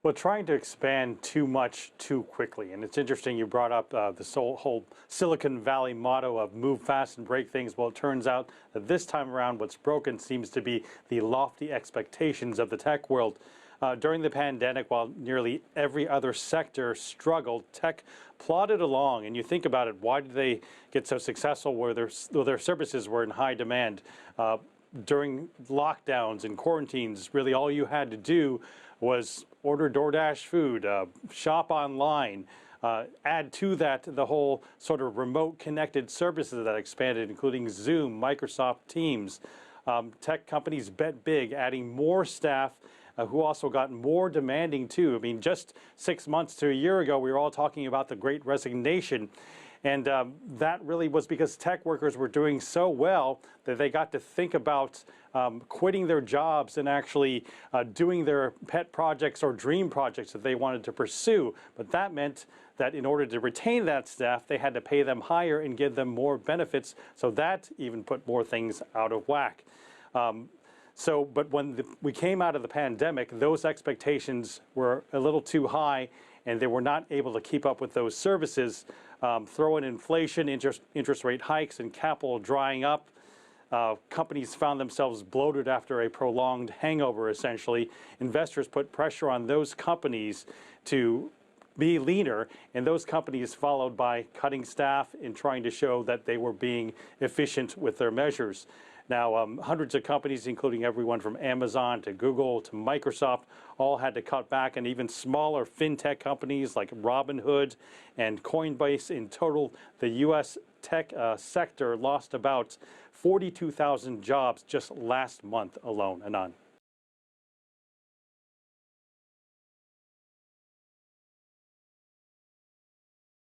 Well, trying to expand too much too quickly. And it's interesting you brought up whole Silicon Valley motto of move fast and break things. Well, it turns out that this time around what's broken seems to be the lofty expectations of the tech world. During the pandemic, while nearly every other sector struggled, tech plodded along. And you think about it, why did they get so successful where their services were in high demand? During lockdowns and quarantines, really all you had to do was order DoorDash food, shop online, add to that the whole sort of remote connected services that expanded, including Zoom, Microsoft Teams. Tech companies bet big, adding more staff who also got more demanding too. I mean, just 6 months to a year ago, we were all talking about the Great Resignation. And that really was because tech workers were doing so well that they got to think about quitting their jobs and actually doing their pet projects or dream projects that they wanted to pursue. But that meant that in order to retain that staff, they had to pay them higher and give them more benefits. So that even put more things out of whack. But when we came out of the pandemic, those expectations were a little too high, and they were not able to keep up with those services. Throw in inflation, interest rate hikes, and capital drying up. Companies found themselves bloated after a prolonged hangover, essentially. Investors put pressure on those companies to be leaner, and those companies followed by cutting staff and trying to show that they were being efficient with their measures. Now, hundreds of companies, including everyone from Amazon to Google to Microsoft, all had to cut back, and even smaller fintech companies like Robinhood and Coinbase. In total, the U.S. tech sector lost about 42,000 jobs just last month alone. Anand.